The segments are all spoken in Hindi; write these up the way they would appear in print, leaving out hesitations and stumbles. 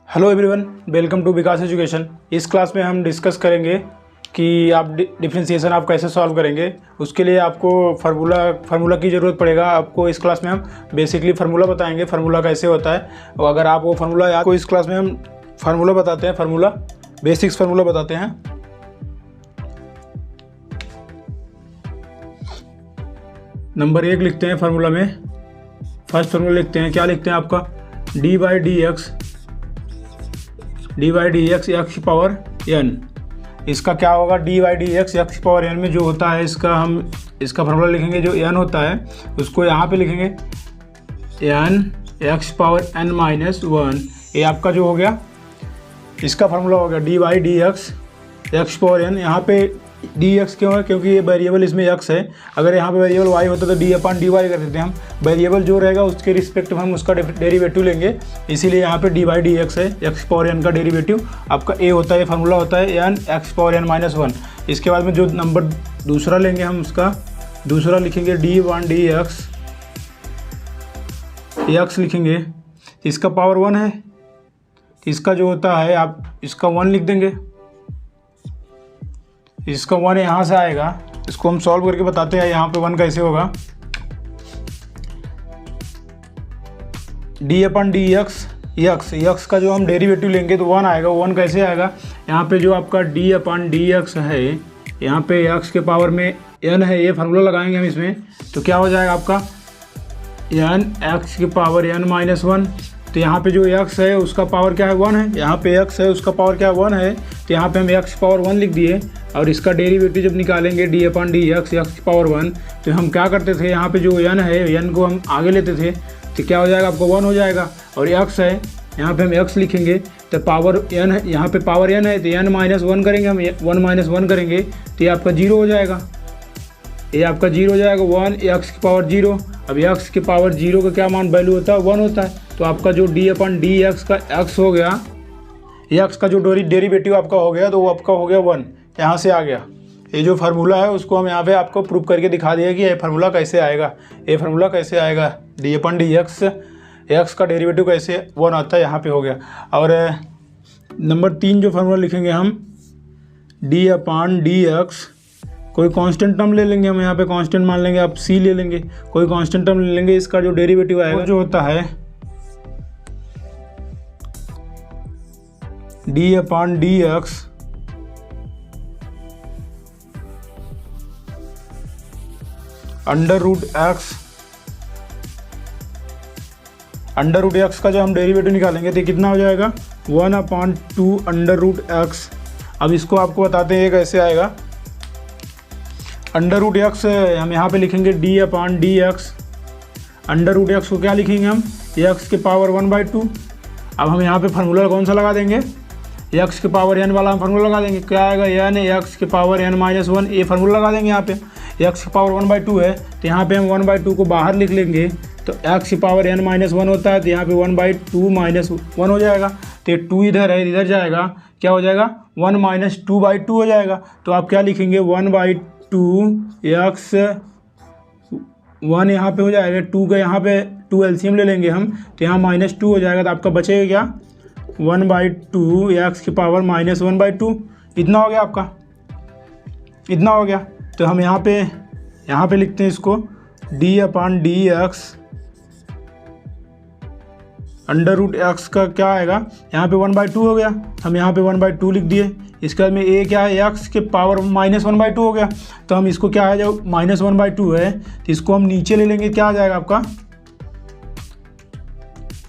Hello everyone, welcome to Vikas education. इस क्लास में हम डिस्कस करेंगे कि आप डिफरेंशिएशन आप कैसे सॉल्व करेंगे। उसके लिए आपको फार्मूला की ज़रूरत पड़ेगा। आपको इस क्लास में हम बेसिकली फार्मूला बताएंगे, फार्मूला कैसे होता है। और अगर आप वो फार्मूला याद, को इस क्लास में हम फार्मूला बताते हैं, फार्मूला बेसिक्स फार्मूला बताते हैं। नंबर 1 लिखते हैं फार्मूला में। फर्स्ट फार्मूला लिखते हैं, क्या लिखते हैं आपका D by D x x की पावर n। इसका क्या होगा, डी बाई डी एक्स की पावर n में जो होता है इसका फार्मूला लिखेंगे। जो n होता है उसको यहाँ पे लिखेंगे n x power n minus 1। ये आपका जो हो गया इसका फार्मूला हो गया D by D x power n। यहाँ पे डी एक्स क्यों है, क्योंकि ये वेरिएबल इसमें x है। अगर यहाँ पे वेरिएबल y होता तो डी अपॉन डी वाई कर देते हैं हम। वेरिएबल जो रहेगा उसके रिस्पेक्ट में हम उसका डेरिवेटिव लेंगे, इसीलिए यहाँ पे डी बाई डी एक्स है। एक्स पावर n का डेरिवेटिव आपका a होता है, फार्मूला होता है n x power n minus 1। इसके बाद में जो नंबर दूसरा लेंगे हम, उसका दूसरा लिखेंगे डी वन डी एक्स लिखेंगे। इसका पावर 1 है, इसका जो होता है आप इसका 1 लिख देंगे। इसका 1 यहाँ से आएगा, इसको हम सॉल्व करके बताते हैं यहाँ पे 1 कैसे होगा। डी अपन डी एक्स का जो हम डेरिवेटिव लेंगे तो 1 आएगा। 1 कैसे आएगा, यहाँ पे जो आपका डी अपन डी एक्स है, यहाँ पे एक्स के पावर में n है, ये फार्मूला लगाएंगे हम इसमें। तो क्या हो जाएगा आपका n एक्स की पावर n माइनस 1। तो यहाँ पे जो x है उसका पावर क्या है 1 है, यहाँ पे x है उसका पावर क्या है 1 है। तो यहाँ पे हम x पावर 1 लिख दिए। और इसका डेरिवेटिव जब निकालेंगे डी अपन डी एक्स की पावर 1, तो हम क्या करते थे, यहाँ पे जो n है n को हम आगे लेते थे। तो क्या हो जाएगा आपको 1 हो जाएगा। और x है, यहाँ पे हम x लिखेंगे तो पावर n है, यहाँ पे पावर n है तो n माइनस 1 करेंगे हम, 1 माइनस 1 करेंगे तो ये आपका 0 हो जाएगा। ये आपका 0 हो जाएगा, 1 एक्स की पावर 0। अब एक्स की पावर 0 का क्या मान वैल्यू होता है 1 होता है। तो आपका जो डी अपन डी एक्स का x हो गया, एक्स का जो डेरिवेटिव आपका हो गया तो वो आपका हो गया 1, यहाँ से आ गया। ये जो फार्मूला है उसको हम यहाँ पे आपको प्रूव करके दिखा दिया कि ये फार्मूला कैसे आएगा। ये फार्मूला कैसे आएगा, डी अपन डी एक्स का डेरिवेटिव कैसे 1 आता है, यहाँ पे हो गया। और नंबर 3 जो फार्मूला लिखेंगे हम डी अपन डी एक्स, कोई कांस्टेंट टर्म ले लेंगे हम, यहाँ पे कांस्टेंट मान लेंगे, आप c ले लेंगे, कोई कांस्टेंट टर्म ले लेंगे। इसका जो डेरिवेटिव आएगा जो होता है d upon d x under root x का जो हम डेरिवेटिव निकालेंगे तो कितना हो जाएगा 1/2 अंडर रूट एक्स। अब इसको आपको बताते हैं ये कैसे आएगा। अंडर रूट एक्स हम यहाँ पे लिखेंगे d upon d x. Under root x को क्या लिखेंगे हम, एक्स के पावर 1/2। अब हम यहाँ पे फार्मूला कौन सा लगा देंगे, एक्स के पावर n वाला हम फार्मूला लगा देंगे। क्या आएगा n एक्स के पावर n माइनस 1, ये फार्मूला लगा देंगे। यहाँ पे एक्स की पावर 1/2 है तो यहाँ पे हम 1/2 को बाहर लिख लेंगे। तो एक्स की पावर n माइनस 1 होता है तो यहाँ पे 1/2 माइनस 1 हो जाएगा। तो ये 2 इधर है, इधर जाएगा, क्या हो जाएगा 1 माइनस 2/2 हो जाएगा। तो आप क्या लिखेंगे 1/2 एक्स 1 यहाँ पे हो जाएगा, 2 का यहाँ पे 2 एलसीएम ले लेंगे हम, तो यहाँ माइनस 2 हो जाएगा। तो आपका बचेगा क्या 1/2 एक्स की पावर माइनस 1/2। इतना हो गया आपका, इतना हो गया। तो हम यहाँ पे लिखते हैं इसको d upon d x under root x का क्या आएगा, यहाँ पे 1/2 हो गया, हम यहाँ पे 1/2 लिख दिए। इसके बाद में ए क्या है, एक्स के पावर माइनस 1/2 हो गया। तो हम इसको क्या है, जब माइनस 1/2 है तो इसको हम नीचे ले लेंगे, क्या आ जाएगा आपका,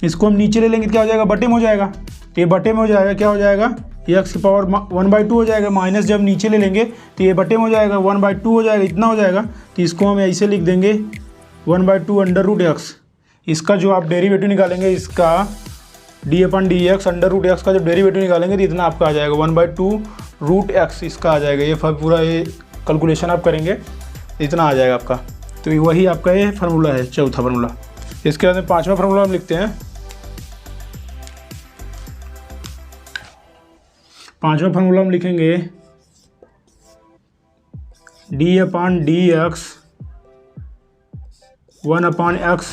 इसको हम नीचे ले लेंगे क्या हो जाएगा, बटे में हो जाएगा। तो ये बटे में हो जाएगा, क्या हो जाएगा एक्स की पावर 1/2 हो जाएगा, माइनस जब नीचे ले लेंगे तो ये बटे में हो जाएगा, 1/2 हो जाएगा, इतना हो जाएगा। तो इसको हम ऐसे लिख देंगे 1/2 अंडर रूट एक्स। इसका जो आप डेरिवेटिव निकालेंगे, इसका डी अपन D x under root x का जब डेरिवेटिव निकालेंगे तो इतना आपका आ जाएगा 1/2 रूट एक्स इसका आ जाएगा। ये पूरा ये कैलकुलेशन आप करेंगे इतना आ जाएगा आपका। तो वही आपका ये फार्मूला है, चौथा फार्मूला। इसके बाद में 5वां फार्मूला हम लिखते हैं। 5वां फार्मूला हम लिखेंगे डी अपन डी एक्स 1/x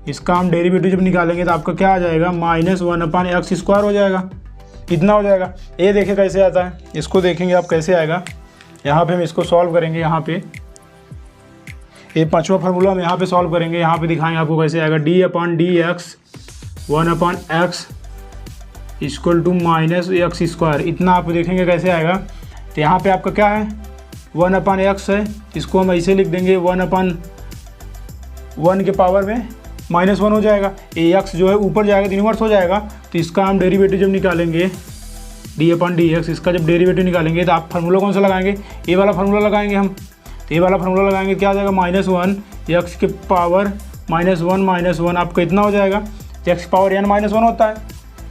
इसका हम डेरिवेटिव जब निकालेंगे तो आपका क्या आ जाएगा, -1/x² हो जाएगा, इतना हो जाएगा। ये देखिए कैसे आता है, इसको देखेंगे आप कैसे आएगा। यहाँ पे हम इसको सॉल्व करेंगे, यहाँ पे ये पांचवा फार्मूला हम यहाँ पे सॉल्व करेंगे, यहाँ पे दिखाएंगे आपको कैसे आएगा। d/dx 1/x = -x², इतना आप देखेंगे कैसे आएगा। तो यहाँ पे आपका क्या है, 1/x है, इसको हम ऐसे लिख देंगे 1/1 के पावर में -1 हो जाएगा। ये x जो है ऊपर जाएगा तो इन्वर्स हो जाएगा। तो इसका हम डेरिवेटिव जब निकालेंगे d/dx, इसका जब डेरिवेटिव निकालेंगे तो आप फार्मूला कौन सा लगाएंगे, ये वाला फार्मूला लगाएंगे हम। तो ये वाला फार्मूला लगाएंगे, क्या आ जाएगा, -1 x के पावर -1 आपका इतना हो जाएगा। x पावर n -1 होता है,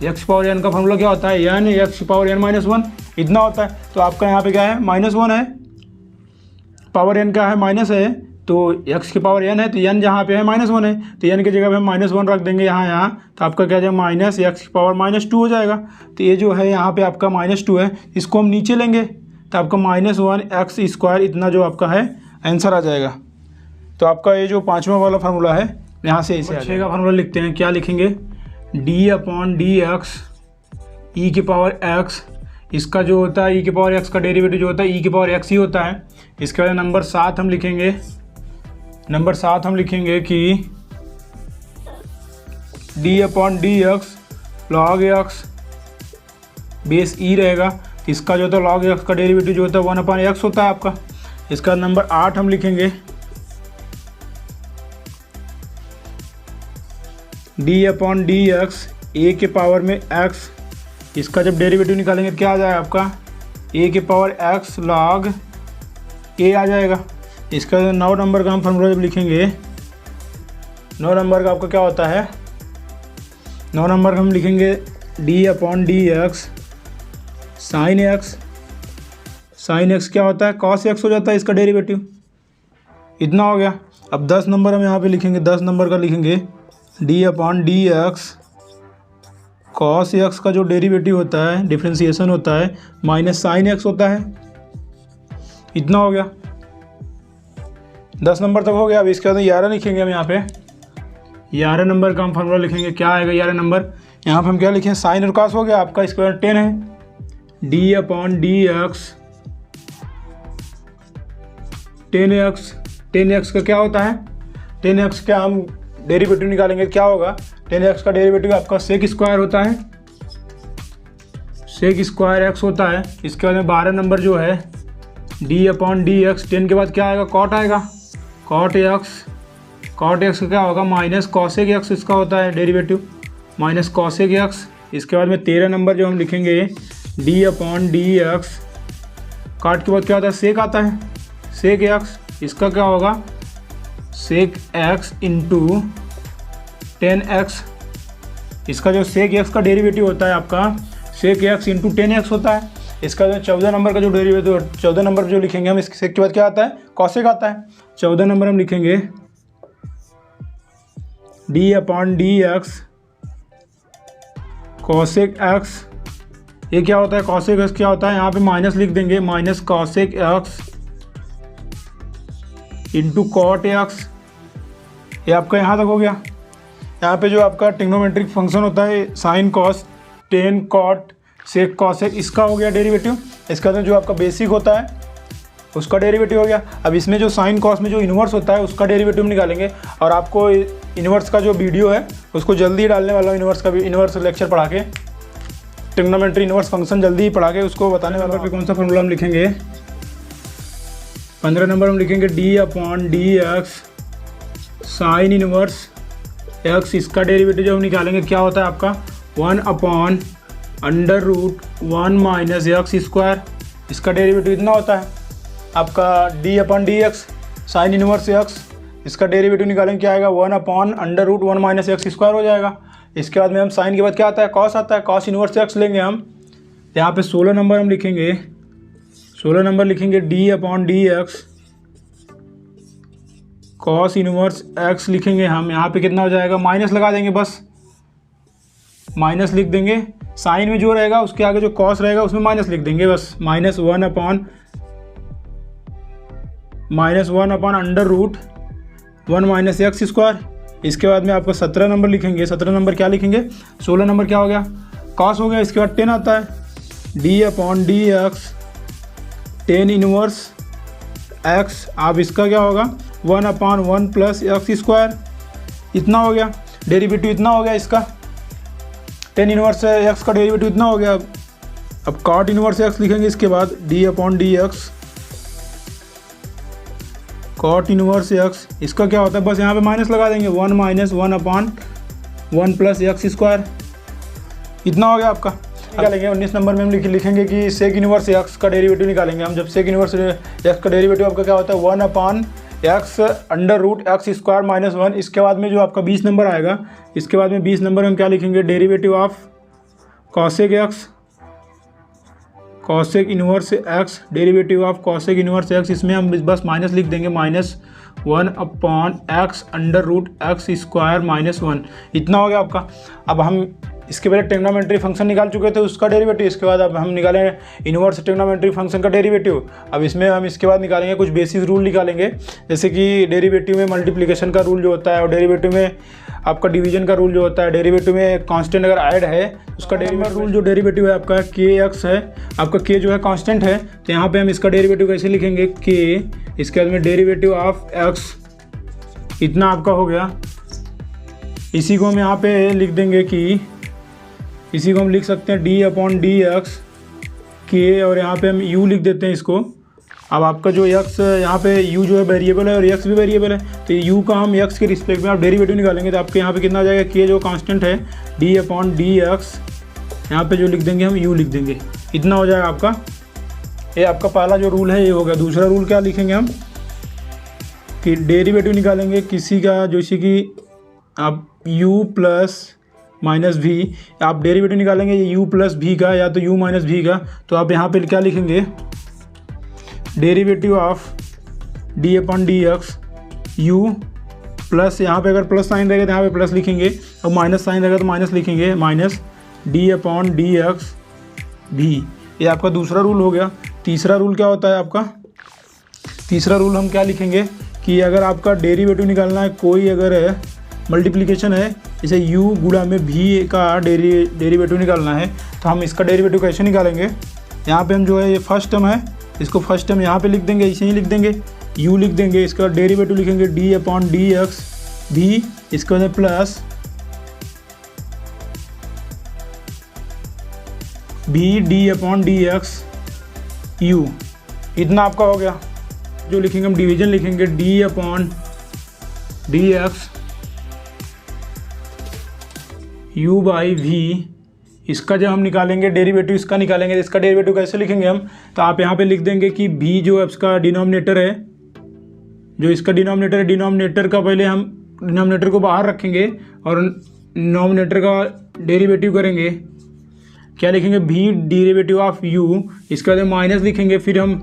x पावर n का फार्मूला क्या होता है, n x पावर n -1 इतना होता है। तो आपका यहाँ पे क्या है, -1 है, पावर n का है माइनस है, तो x की पावर n है, तो n जहाँ पे है -1 है, तो n की जगह पे हम -1 रख देंगे यहाँ, तो आपका क्या जाएगा, -x की पावर -2 हो जाएगा। तो ये जो है यहाँ पे आपका -2 है, इसको हम नीचे लेंगे तो आपका -1x² इतना जो आपका है आंसर आ जाएगा। तो आपका ये जो पाँचवा वाला फार्मूला है यहाँ से इसे 6 का फार्मूला लिखते हैं, क्या लिखेंगे, d/dx e⁻x, इसका जो होता है e⁻x का डेरिवेटिव जो होता है e⁻x ही होता है। इसके बाद नंबर 7 हम लिखेंगे, नंबर 7 हम लिखेंगे कि d/dx log x base e रहेगा। इसका जो होता है log x का डेरिवेटिव जो होता है 1/x होता है आपका। इसका नंबर 8 हम लिखेंगे d/dx a के पावर में x, इसका जब डेरिवेटिव निकालेंगे क्या आ जाएगा आपका, a के पावर x log a आ जाएगा। इसका 9 नंबर का हम फार्मूला जब लिखेंगे, 9 नंबर का आपका क्या होता है, 9 नंबर का हम लिखेंगे d/dx sin x क्या होता है, cos x हो जाता है इसका डेरिवेटिव, इतना हो गया। अब 10 नंबर हम यहाँ पे लिखेंगे, 10 नंबर का लिखेंगे d/dx cos x का जो डेरिवेटिव होता है, डिफ्रेंसिएशन होता है, -sin x होता है, इतना हो गया। 10 नंबर तक हो गया। अब इसके बाद 11 लिखेंगे हम यहाँ पे, 11 नंबर का हम फार्मूला लिखेंगे, क्या आएगा 11 नंबर, यहाँ पे हम क्या लिखें, साइन और कॉस हो गया आपका, इसके बाद 10 है d/dx 10x का क्या होता है, 10x का हम डेरिवेटिव निकालेंगे, क्या होगा, 10x का डेरिवेटिव आपका sec² होता है, sec² x होता है। इसके बाद में 12 नंबर जो है d/dx 10 के बाद क्या आएगा, cot आएगा, cot x का क्या होगा, -cosec x इसका होता है डेरिवेटिव, -cosec x। इसके बाद में 13 नंबर जो हम लिखेंगे d/dx काट के बाद क्या होता है, sec आता है, sec x, इसका क्या होगा, sec x × 10x, इसका जो sec x का डेरिवेटिव होता है आपका sec x × 10x होता है। इसका जो 14 नंबर का जो डेरिवेटिव, 14 नंबर जो लिखेंगे हम, इसके बाद क्या आता है, cosec आता है। 14 नंबर हम लिखेंगे d/dx cosec x, ये क्या होता है, cosec x क्या होता है, यहाँ पे माइनस लिख देंगे, -cosec x × cot x, ये आपका यहाँ तक हो गया। यहाँ पे जो आपका ट्रिग्नोमेट्रिक फंक्शन होता है, sin cos tan cot sec cosec, इसका हो गया डेरिवेटिव। इसका तो जो आपका बेसिक होता है उसका डेरिवेटिव हो गया। अब इसमें जो sin cos में जो इन्वर्स होता है उसका डेरिवेटिव निकालेंगे, और आपको इन्वर्स का जो वीडियो है उसको जल्दी डालने वाला हूँ, इन्वर्स का भी, इन्वर्स लेक्चर पढ़ा के, ट्रिग्नोमेट्री इन्वर्स फंक्शन जल्दी ही पढ़ा के उसको बताने वाला पे कौन सा फॉर्मूला हम लिखेंगे। 15 नंबर हम लिखेंगे d/dx sin इनवर्स x, इसका डेरिवेटिव जब हम निकालेंगे क्या होता है आपका 1/√1 -x², इसका डेरिवेटिव इतना होता है आपका d/dx sin इनवर्स x, इसका डेरिवेटिव निकालेंगे क्या आएगा 1/√1 -x² हो जाएगा। इसके बाद में हम साइन के बाद क्या आता है, कॉस आता है, कॉस इनवर्स x लेंगे हम। यहाँ पे 16 नंबर हम लिखेंगे, 16 नंबर लिखेंगे d/dx कॉस इनवर्स x लिखेंगे हम। यहाँ पे कितना हो जाएगा, माइनस लगा देंगे, बस माइनस लिख देंगे, साइन में जो रहेगा उसके आगे जो कॉस रहेगा उसमें माइनस लिख देंगे, बस -1/√1 -x², इसके बाद में आपका 17 नंबर लिखेंगे। 17 नंबर क्या लिखेंगे, 16 नंबर क्या हो गया, कॉस हो गया। इसके बाद 10 आता है, d upon d x, tan inverse x. आप इसका क्या होगा, 1/1 प्लस एक्स स्क्वायर, इतना हो गया डेरिवेटिव, इतना हो गया इसका। टेन इनवर्स एक्स का डेरिवेटिव इतना हो गया। अब कॉट इनवर्स एक्स लिखेंगे इसके बाद, d upon d x, cot inverse x. इसका क्या होता है, बस यहाँ पे माइनस लगा देंगे, 1 माइनस 1/1 प्लस एक्स स्क्वायर, इतना हो गया आपका। निकालेंगे 19 नंबर में हम लिखेंगे कि सेक इनवर्स एक्स का डेरिवेटिव निकालेंगे हम। जब सेक इनवर्स एक्स का डेरिवेटिव आपका क्या होता है, 1/x under root x square minus 1। इसके बाद में जो आपका 20 नंबर आएगा, इसके बाद में 20 नंबर में हम क्या लिखेंगे, derivative of cosec x, cosec inverse x, derivative of cosec inverse x. इसमें हम बस माइनस लिख देंगे, -1/x under root x square minus 1, इतना हो गया आपका। अब हम इसके पहले ट्रिग्नोमेट्री फंक्शन निकाल चुके थे उसका डेरिवेटिव, इसके बाद अब हम निकालें इनवर्स ट्रिग्नोमेट्री फंक्शन का डेरिवेटिव। अब इसमें हम इसके बाद निकालेंगे कुछ बेसिक रूल निकालेंगे, जैसे कि डेरिवेटिव में मल्टीप्लिकेशन का रूल जो होता है, और डेरिवेटिव में आपका डिवीजन का रूल जो होता है, डेरिवेटिव में कांस्टेंट अगर ऐड है उसका डेरिवेटिव रूल, जो डेरिवेटिव है आपका के एक्स है, आपका के जो है कांस्टेंट है, तो यहाँ पे हम इसका डेरिवेटिव कैसे लिखेंगे, के, इसके बाद में डेरिवेटिव ऑफ एक्स, इतना आपका हो गया। इसी को हम यहाँ पे लिख देंगे कि, इसी को हम लिख सकते हैं डी अपॉन डी एक्स के, और यहाँ पे हम यू लिख देते हैं इसको। अब आपका जो एक्स यहाँ पे यू जो है वेरिएबल है और एक्स भी वेरिएबल है, तो यू का हम एक्स के रिस्पेक्ट में आप डेरिवेटिव निकालेंगे तो आपके यहाँ पे कितना आ जाएगा, के जो कांस्टेंट है, डी अपॉन डी एक्स, यहाँ पे जो लिख देंगे हम यू लिख देंगे, इतना हो जाएगा आपका। ये आपका पहला जो रूल है ये हो गया। दूसरा रूल क्या लिखेंगे हम, कि डेरिवेटिव निकालेंगे किसी का, जैसे कि आप u प्लस माइनस भी, आप डेरिवेटिव निकालेंगे ये u प्लस भी का या तो u माइनस भी का, तो आप यहाँ पे क्या लिखेंगे, derivative of d upon d x u plus, यहाँ पे अगर प्लस साइन रहेगा तो यहाँ पे प्लस लिखेंगे, और माइनस साइन रहेगा तो माइनस लिखेंगे, minus d upon d x भी। ये आपका दूसरा रूल हो गया। तीसरा रूल क्या होता है आपका, तीसरा रूल हम क्या लिखेंगे कि अगर आपका डेरिवेटिव निकालना है, कोई अगर मल्टीप्लिकेशन है, जैसे u गुणा में v का डेरिवेटिव निकालना है, तो हम इसका डेरिवेटिव कैसे निकालेंगे, यहाँ पे हम जो है ये फर्स्ट टर्म है, इसको फर्स्ट टर्म यहाँ पे लिख देंगे, इसे ही लिख देंगे, u लिख देंगे, इसका डेरिवेटिव लिखेंगे d अपॉन डी एक्स भी, इसके बाद प्लस भी D upon d x you, इतना आपका हो गया। जो लिखेंगे हम डिवीजन लिखेंगे d upon d x u by v. इसका जब हम निकालेंगे डेरिवेटिव, इसका निकालेंगे तो इसका डेरिवेटिव कैसे लिखेंगे हम, तो आप यहाँ पे लिख देंगे कि v जो इसका डिनोमिनेटर है, जो इसका डिनोमिनेटर है, डिनोमिनेटर का पहले हम डिनोमिनेटर को बाहर रखेंगे और नोमिनेटर का डेरिवेटिव करेंगे, क्या लिखेंगे, v डेरिवेटिव ऑफ u, इसके बाद माइनस लिखेंगे, फिर हम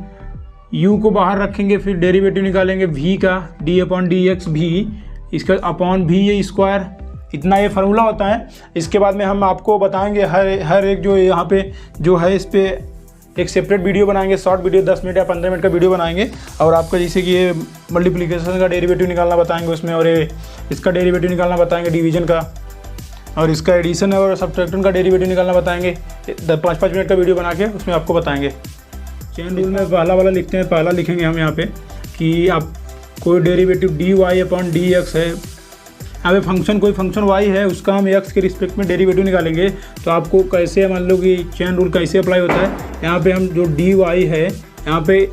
u को बाहर रखेंगे, फिर डेरिवेटिव निकालेंगे v का, d अपॉन डी एक्स भी, इसका अपॉन v ये स्क्वायर, इतना ये फार्मूला होता है। इसके बाद में हम आपको बताएंगे हर एक जो यहाँ पे जो है, इस पर एक सेपरेट वीडियो बनाएंगे, शॉर्ट वीडियो 10 मिनट या 15 मिनट का वीडियो बनाएंगे, और आपका जैसे कि ये मल्टीप्लिकेशन का डेरिवेटिव निकालना बताएंगे उसमें, और ये इसका डेरिवेटिव निकालना बताएंगे डिवीजन का, और इसका एडिशन और सब्ट्रैक्शन का डेरिवेटिव निकालना बताएंगे। 5-5 मिनट का वीडियो बना के उसमें आपको बताएंगे। चेन रूल में पहला वाला लिखते हैं, पहला लिखेंगे हम यहाँ पे कि आप कोई derivative d y upon d x है, यहाँ पे फंक्शन कोई फंक्शन y है, उसका हम x के रिस्पेक्ट में डेरिवेटिव निकालेंगे, तो आपको कैसे, मान लो कि चेन रूल कैसे अप्लाई होता है, यहाँ पे हम जो dy है, यहाँ पे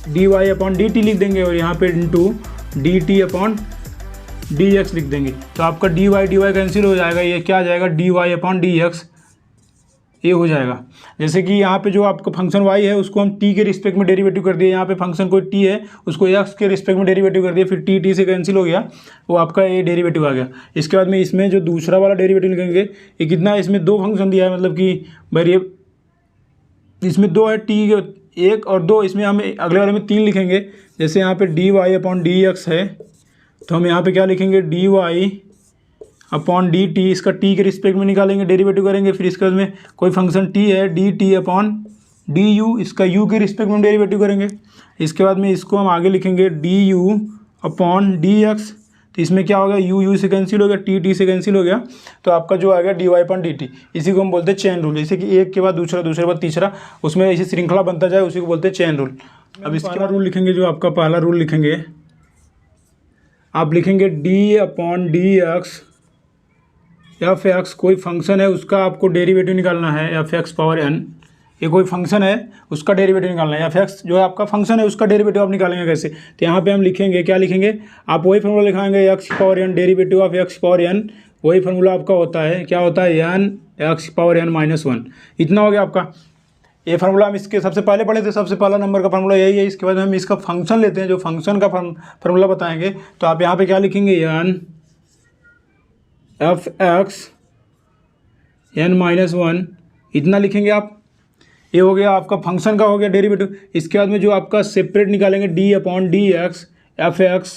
dy अपॉन dt लिख देंगे, और यहाँ पे इंटू dt अपॉन dx लिख देंगे, तो आपका dy कैंसिल हो जाएगा, ये क्या आ जाएगा, dy अपॉन dx, ये हो जाएगा। जैसे कि यहाँ पे जो आपका फंक्शन y है उसको हम t के रिस्पेक्ट में डेरिवेटिव कर दिए, यहाँ पे फंक्शन कोई t है उसको x के रिस्पेक्ट में डेरिवेटिव कर दिया, फिर t से कैंसिल हो गया, वो आपका ये डेरिवेटिव आ गया। इसके बाद में इसमें जो दूसरा वाला डेरिवेटिव लिखेंगे, ये कितना है, इसमें 2 फंक्शन दिया है, मतलब कि वेरिएबल इसमें 2 है, t 1 और 2, इसमें हम अगले वाले में 3 लिखेंगे। जैसे यहाँ पे dy अपॉन डी एक्स है, तो हम यहाँ पे क्या लिखेंगे, dy अपॉन डी टी, इसका t के रिस्पेक्ट में निकालेंगे, डेरिवेटिव करेंगे, फिर इसके बाद में कोई फंक्शन t है, D T upon D you, इसका u के रिस्पेक्ट में डेरिवेटिव करेंगे। इसके बाद में इसको हम आगे लिखेंगे D you upon d x, तो इसमें क्या हो गया, यू से कैंसिल हो गया, टी से कैंसिल हो गया, तो आपका जो आ गया dy/dt। इसी को हम बोलते हैं चेन रूल, जैसे कि एक के बाद दूसरा, दूसरे के बाद तीसरा, उसमें ऐसी श्रृंखला बनता जाए, उसी को बोलते हैं चेन रूल। अब इसके पहला रूल लिखेंगे, जो आपका पहला रूल लिखेंगे, आप लिखेंगे d/dx f(x) कोई फंक्शन है उसका आपको डेरिवेटिव निकालना है, f(x)(n), ये कोई फंक्शन है उसका डेरिवेटिव निकालना है। f(x) जो है आपका फंक्शन है, उसका डेरिवेटिव आप निकालेंगे कैसे, तो यहाँ पे हम लिखेंगे, क्या लिखेंगे, आप वही formula लिखाएंगे x(n) derivative of x(n), वही फार्मूला आपका होता है, क्या होता है, n x(n-1). इतना हो गया आपका। ये फार्मूला हम इसके सबसे पहले पढ़े थे, सबसे पहला नंबर का फार्मूला यही है। इसके बाद हम इसका फंक्शन लेते हैं, जो फंक्शन का फार्मूला बताएंगे, तो आप यहाँ पे क्या लिखेंगे, n f(x)(n-1), इतना लिखेंगे आप। ये हो गया आपका फंक्शन का, हो गया डेरिवेटिव। इसके बाद में जो आपका सेपरेट निकालेंगे d/dx f(x),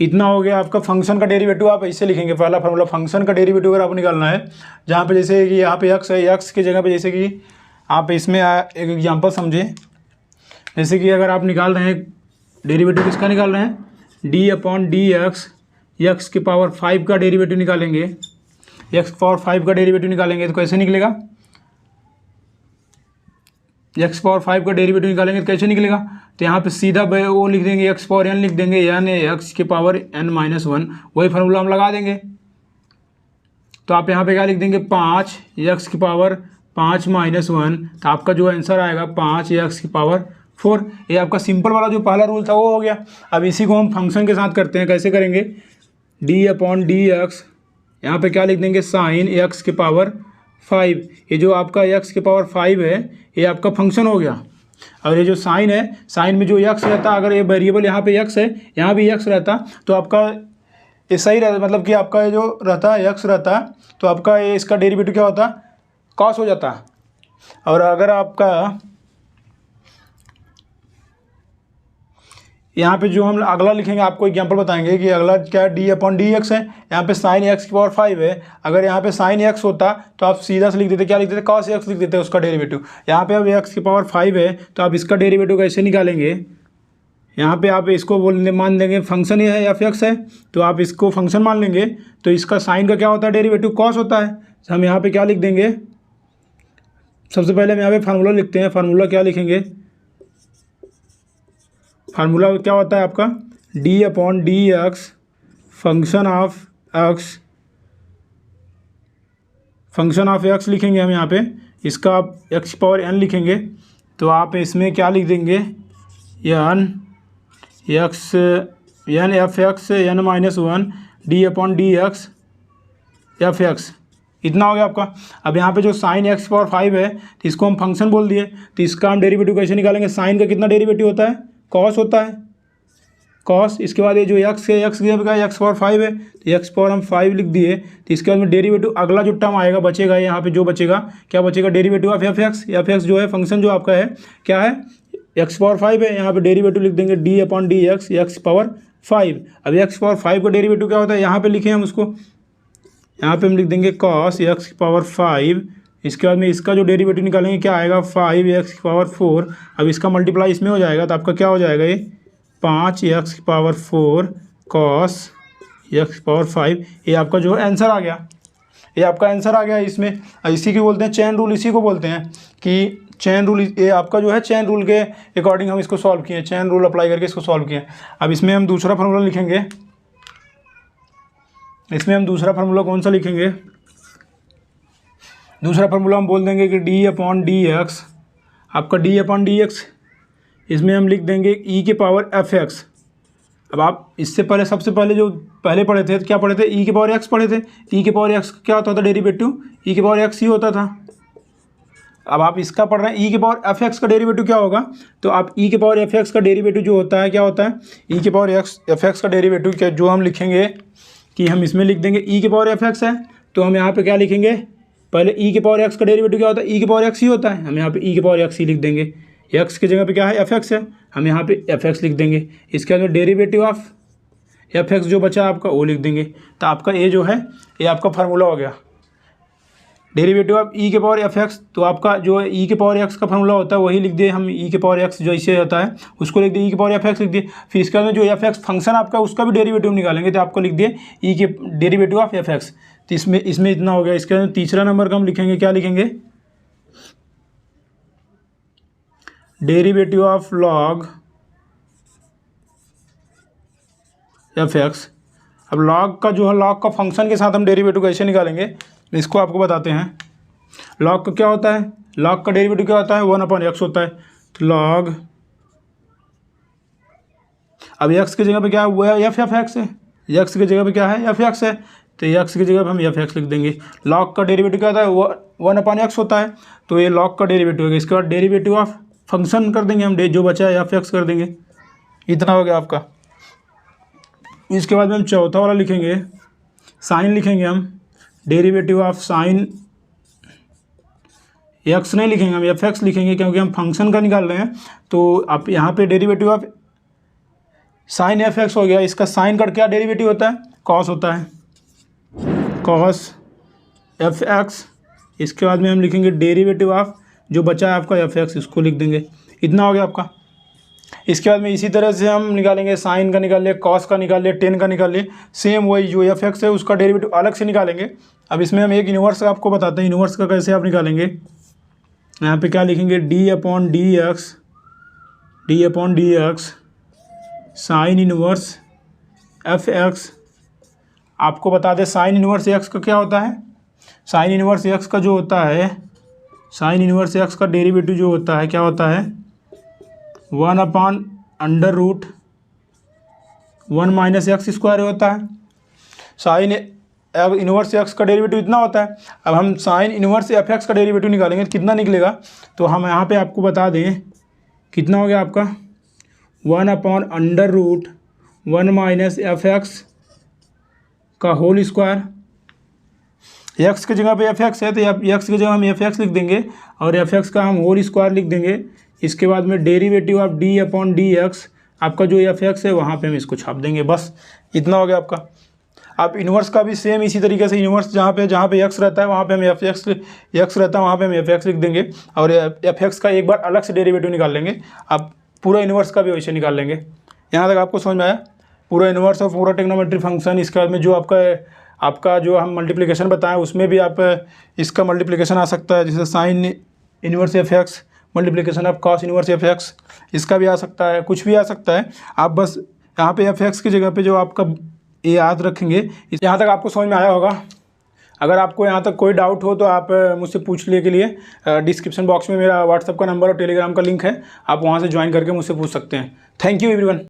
इतना हो गया आपका फंक्शन का डेरिवेटिव। आप ऐसे लिखेंगे, पहला फार्मूला फंक्शन का डेरिवेटिव अगर आपको निकालना है, जहाँ पे जैसे कि यहाँ पे x है, x की जगह पे जैसे कि आप इसमें एक एग्जांपल समझे, जैसे कि अगर आप निकाल रहे हैं डेरिवेटिव, किसका निकाल रहे हैं, d/dx x की पावर 5 का डेरिवेटिव निकालेंगे, x पावर 5 का डेरिवेटिव निकालेंगे, तो कैसे निकलेगा, x पावर 5 का डेरिवेटिव निकालेंगे तो कैसे निकलेगा, तो यहाँ पे सीधा वो लिख देंगे, x पावर n लिख देंगे, यानी x की पावर n-1, वही फार्मूला हम लगा देंगे। तो आप यहाँ पे क्या लिख देंगे, 5 x की पावर 5-1, तो आपका जो आंसर आएगा 5 x की पावर 4। ये आपका सिंपल वाला जो पहला रूल था वो हो गया। अब इसी को हम फंक्शन के साथ करते हैं, कैसे करेंगे, d/dx, यहाँ पे क्या लिख देंगे, साइन x की पावर 5। ये जो आपका x की पावर 5 है, ये आपका फंक्शन हो गया। और ये जो साइन है, साइन में जो x रहता, अगर ये वेरिएबल यहाँ पे x है, यहाँ भी x रहता, तो आपका ये सही रहता, मतलब कि आपका ये जो रहता x रहता, तो आपका ये इसका डेरिवेटिव क्या होता, कॉस हो जाता। और अगर आपका यहाँ पे जो हम अगला लिखेंगे, आपको एग्जांपल बताएंगे कि अगला क्या d/dx है, यहाँ पे साइन x की पावर 5 है, अगर यहाँ पे साइन x होता तो आप सीधा से लिख देते, क्या लिख देते, cos x लिख देते उसका डेरिवेटिव। यहाँ पे अब x की पावर 5 है, तो आप इसका डेरिवेटिव कैसे निकालेंगे, यहाँ पे आप इसको मान देंगे फंक्शन ही है f(x) है, तो आप इसको फंक्शन मान लेंगे, तो इसका साइन का क्या होता है, डेरिवेटिव cos होता है। तो हम यहाँ पर क्या लिख देंगे, सबसे पहले हम यहाँ पे फार्मूला लिखते हैं। फार्मूला क्या लिखेंगे, फार्मूला क्या होता है आपका, d/dx फंक्शन ऑफ x लिखेंगे हम यहाँ पे, इसका आप x पावर n लिखेंगे, तो आप इसमें क्या लिख देंगे, n f(x)(n-1) d/dx f(x), इतना हो गया आपका। अब यहाँ पे जो साइन x पावर 5 है, तो इसको हम फंक्शन बोल दिए, तो इसका हम डेरिवेटिव कैसे निकालेंगे, साइन का कितना डेरिवेटिव होता है, कॉस होता है, कॉस। इसके बाद ये जो x है, x की जगह x पावर 5 है, तो x पावर हम 5 लिख दिए, तो इसके बाद में डेरिवेटिव अगला जो टर्म आएगा बचेगा, यहाँ पे जो बचेगा, क्या बचेगा, डेरिवेटिव ऑफ f(x). f(x) जो है फंक्शन जो आपका है, क्या है, x पावर 5 है, यहाँ पे डेरिवेटिव लिख देंगे d/dx x पावर 5। अब x पावर 5 का डेरिवेटिव क्या होता है, यहाँ पे लिखे हम उसको, यहाँ पे हम लिख देंगे cos x की पावर 5। इसके बाद में इसका जो डेरिवेटिव निकालेंगे, क्या आएगा, 5x की पावर 4। अब इसका मल्टीप्लाई इसमें हो जाएगा, तो आपका क्या हो जाएगा, ये 5x की पावर 4 cos x की पावर 5। ये आपका जो है आंसर आ गया, ये आपका आंसर आ गया। इसमें इसी को बोलते हैं चेन रूल, इसी को बोलते हैं कि चेन रूल, ये आपका जो है चेन रूल के अकॉर्डिंग हम इसको सॉल्व किए, चेन रूल अप्लाई करके इसको सॉल्व किए। अब इसमें हम दूसरा फार्मूला लिखेंगे, इसमें हम दूसरा फार्मूला कौन सा लिखेंगे, दूसरा फार्मूला हम बोल देंगे कि d/dx, आपका d/dx, इसमें हम लिख देंगे e की पावर f(x). अब आप इससे पहले, सबसे पहले जो पहले पढ़े थे, क्या पढ़े थे, e की पावर x पढ़े थे। e की पावर x क्या होता था, डेरिवेटिव e की पावर x ही होता था। अब आप इसका पढ़ रहे हैं, e की पावर f(x) का डेरिवेटिव क्या होगा, तो आप e की पावर f(x) का डेरिवेटिव जो होता है, क्या होता है, e की पावर f(x) का डेरिवेटिव क्या, जो हम लिखेंगे कि हम इसमें लिख देंगे e की पावर f(x) है, तो हम यहाँ पे क्या लिखेंगे, पहले e की पावर x का डेरिवेटिव क्या होता है, e की पावर x ही होता है, हम यहाँ पे e की पावर x ही लिख देंगे। x की जगह पे क्या है, f(x) है, हम यहाँ पे f(x) लिख देंगे। इसके बाद डेरिवेटिव ऑफ f(x) जो बचा आपका, वो लिख देंगे। तो आपका ये जो है, ये आपका फार्मूला हो गया। डेरिवेटिव ऑफ ई के पावर एफ एक्स, तो आपका जो ई के पावर एक्स का फॉर्मूला होता है वही लिख दिए हम, ई के पावर एक्स जो इससे होता है उसको लिख दिए, ई के पावर एफ एक्स लिख दिए। फिर इसके बाद में जो एफ एक्स फंक्शन आपका उसका भी डेरिवेटिव निकालेंगे, तो आपको लिख दिए ई के डेरिवेटिव ऑफ एफ एक्स। तो इसमें इतना हो गया। इसके बाद तीसरा नंबर का हम लिखेंगे, क्या लिखेंगे, derivative of log F x. अब लॉग का जो है, लॉग का फंक्शन के साथ हम डेरिवेटिव कैसे निकालेंगे इसको आपको बताते हैं। लॉग का क्या होता है, लॉग का डेरिवेटिव क्या होता है, 1/x होता है। तो लॉग, अब x की जगह पे क्या है, वो एफ एक्स है, x की जगह पे क्या है, एफ एक्स है, तो x की जगह पे हम एफ एक्स लिख देंगे। लॉग का डेरिवेटिव क्या होता है, वो 1/x होता है, तो ये लॉग का डेरिवेटिव है। इसके बाद डेरिवेटिव ऑफ फंक्शन कर देंगे हम, जो बचा है एफ एक्स कर देंगे। इतना हो गया आपका। इसके बाद में हम चौथा वाला लिखेंगे, साइन लिखेंगे हम, डेरिवेटिव ऑफ साइन एक्स नहीं लिखेंगे हम, एफ एक्स लिखेंगे, क्योंकि हम फंक्शन का निकाल रहे हैं। तो आप यहाँ पे derivative of sine F x हो गया। इसका साइन का क्या डेरिवेटिव होता है, कॉस होता है, कॉस एफ एक्स। इसके बाद में हम लिखेंगे डेरिवेटिव ऑफ जो बचा है आपका एफ एक्स, इसको लिख देंगे। इतना हो गया आपका। इसके बाद में इसी तरह से हम निकालेंगे, साइन का निकाल लिए, कॉस का निकाल लिए, टेन का निकाल लिए, सेम वही जो एफ एक्स है उसका डेरिवेटिव अलग से निकालेंगे। अब इसमें हम एक इन्वर्स आपको बताते हैं, इन्वर्स का कैसे आप निकालेंगे। यहाँ पे क्या लिखेंगे, d upon d x sign inverse F x. आपको बता दें साइन इन्वर्स एक्स का क्या होता है, साइन इन्वर्स एक्स का जो होता है, साइन इन्वर्स एक्स का डेरिवेटिव जो होता है क्या होता है, 1/√1 - x² होता है। साइन इन्वर्स एक्स का डेरिवेटिव इतना होता है। अब हम साइन इन्वर्स एफ एक्स का डेरिवेटिव निकालेंगे, कितना निकलेगा, तो हम यहाँ पे आपको बता दें कितना हो गया आपका, 1/√1 - एफ एक्स का होल स्क्वायर। एक्स की जगह पे एफ एक्स है, तो एक्स की जगह हम एफ एक्स लिख देंगे और एफ एक्स का हम होल स्क्वायर लिख देंगे। इसके बाद में derivative of D upon d x, आपका जो एफ एक्स है वहाँ पे हम इसको छाप देंगे। बस इतना हो गया आपका। आप इन्वर्स का भी सेम इसी तरीके से, इन्वर्स जहाँ पे एक्स रहता है वहाँ पे हम एफ एक्स रहता है वहाँ पे हम एफ एक्स लिख देंगे और एफ एक्स का एक बार अलग से डेरिवेटिव निकाल लेंगे। आप पूरा इन्वर्स का भी वैसे निकाल लेंगे। यहाँ तक आपको समझ में आया, पूरा इन्वर्स और पूरा ट्रिग्नोमेट्री फंक्शन। इसके बाद में जो आपका जो हम मल्टीप्लिकेशन बताएं उसमें भी आप इसका मल्टीप्लिकेशन आ सकता है, जैसे sign inverse F x multiplication of cos inverse F x, इसका भी आ सकता है, कुछ भी आ सकता है। आप बस यहाँ पे एफ एक्स की जगह पे जो आपका ये याद रखेंगे। यहाँ तक आपको समझ में आया होगा। अगर आपको यहाँ तक कोई डाउट हो तो आप मुझसे पूछने के लिए डिस्क्रिप्शन बॉक्स में मेरा व्हाट्सएप का नंबर और टेलीग्राम का लिंक है, आप वहाँ से ज्वाइन करके मुझसे पूछ सकते हैं। Thank you everyone.